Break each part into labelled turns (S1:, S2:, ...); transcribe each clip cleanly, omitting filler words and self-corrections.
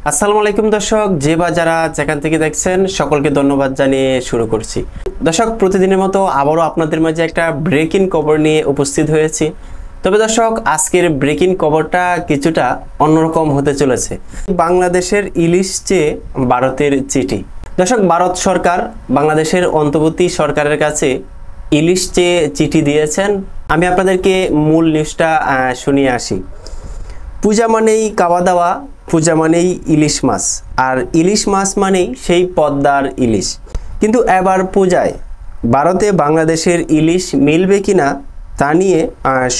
S1: আসসালামু আলাইকুম দর্শক, যে বা যারা যেখান থেকে দেখছেন সকলকে ধন্যবাদ জানিয়ে শুরু করছি। দর্শক, প্রতিদিনের মতো আবারও আপনাদের মাঝে একটা ব্রেকিং খবর নিয়ে উপস্থিত হয়েছি। তবে দর্শক, আজকের ব্রেকিং খবরটা কিছুটা অন্যরকম হতে চলেছে। বাংলাদেশের ইলিশ চেয়ে ভারতের চিঠি। দর্শক, ভারত সরকার বাংলাদেশের অন্তর্বর্তী সরকারের কাছে ইলিশ চেয়ে চিঠি দিয়েছেন। আমি আপনাদেরকে মূল নিউজটা শুনিয়ে আসি। পূজা মানেই খাওয়া দাওয়া, পূজা মানেই ইলিশ মাছ, আর ইলিশ মাছ মানেই সেই পদ্মার ইলিশ। কিন্তু এবার পূজায় ভারতে বাংলাদেশের ইলিশ মিলবে কিনা তা নিয়ে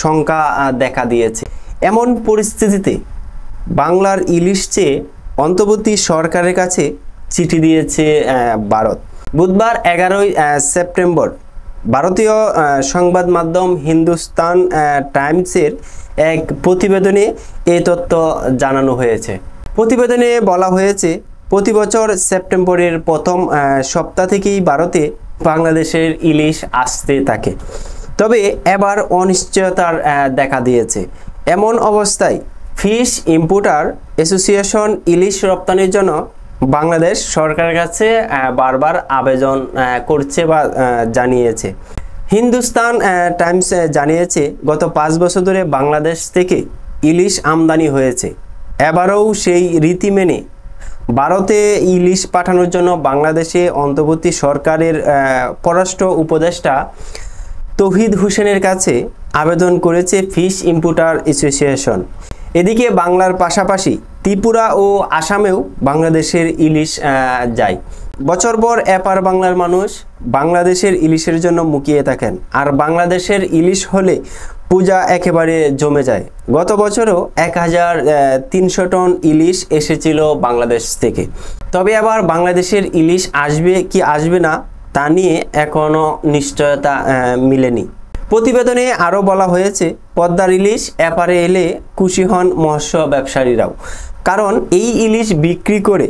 S1: শঙ্কা দেখা দিয়েছে। এমন পরিস্থিতিতে বাংলার ইলিশ চেয়ে অন্তর্বর্তী সরকারের কাছে চিঠি দিয়েছে ভারত। বুধবার 11ই সেপ্টেম্বর ভারতীয় সংবাদ মাধ্যম হিন্দুস্তান টাইমসের এক প্রতিবেদনে এই তথ্য জানানো হয়েছে। প্রতিবেদনে বলা হয়েছে, প্রতি বছর সেপ্টেম্বরের প্রথম সপ্তাহ থেকেই ভারতে বাংলাদেশের ইলিশ আসতে থাকে। তবে এবার অনিশ্চয়তার দেখা দিয়েছে। এমন অবস্থায় ফিশ ইম্পোর্টার অ্যাসোসিয়েশন ইলিশ রপ্তানির জন্য বাংলাদেশ সরকারের কাছে বারবার আবেদন করছে বা জানিয়েছে। হিন্দুস্তান টাইমস জানিয়েছে, গত 5 বছর ধরে বাংলাদেশ থেকে ইলিশ আমদানি হয়েছে। এবারও সেই রীতি মেনে ভারতে ইলিশ পাঠানোর জন্য বাংলাদেশে অন্তর্বর্তী সরকারের পররাষ্ট্র উপদেষ্টা তৌহিদ হোসেনের কাছে আবেদন করেছে ফিশ ইম্পোর্টার অ্যাসোসিয়েশন। এদিকে বাংলার পাশাপাশি ত্রিপুরা ও আসামেও বাংলাদেশের ইলিশ যায়। বছরভর এপার বাংলার মানুষ বাংলাদেশের ইলিশের জন্য মুখিয়ে থাকেন, আর বাংলাদেশের ইলিশ হলে পূজা একেবারে জমে যায়। গত বছরও 1300 টন ইলিশ এসেছিল বাংলাদেশ থেকে। তবে আবার বাংলাদেশের ইলিশ আসবে কি আসবে না তা নিয়ে এখনও নিশ্চয়তা মিলেনি। প্রতিবেদনে আরও বলা হয়েছে, পদ্মার ইলিশ এপারে এলে খুশি হন মৎস্য ব্যবসায়ীরাও, কারণ এই ইলিশ বিক্রি করে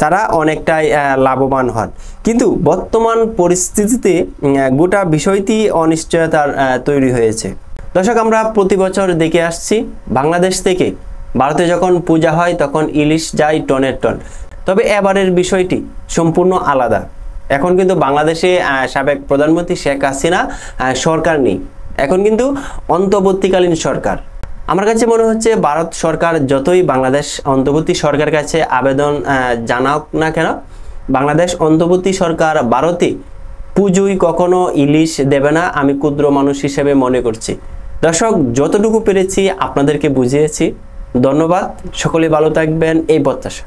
S1: তারা অনেকটাই লাভবান হন। কিন্তু বর্তমান পরিস্থিতিতে গোটা বিষয়টি অনিশ্চয়তার তৈরি হয়েছে। দর্শক, আমরা প্রতি বছর দেখে আসছি বাংলাদেশ থেকে ভারতে যখন পূজা হয় তখন ইলিশ যায় টনের টন। তবে এবারের বিষয়টি সম্পূর্ণ আলাদা। এখন কিন্তু বাংলাদেশে সাবেক প্রধানমন্ত্রী শেখ হাসিনা সরকার নেই, এখন কিন্তু অন্তর্বর্তীকালীন সরকার। আমার কাছে মনে হচ্ছে ভারত সরকার যতই বাংলাদেশ অন্তর্বর্তী সরকারের কাছে আবেদন জানাক না কেন, বাংলাদেশ অন্তর্বর্তী সরকার ভারতে পুজোয় কখনো ইলিশ দেবে না, আমি ক্ষুদ্র মানুষ হিসেবে মনে করছি। দর্শক, যতটুকু পেরেছি আপনাদেরকে বুঝিয়েছি। ধন্যবাদ, সকলে ভালো থাকবেন এই প্রত্যাশা।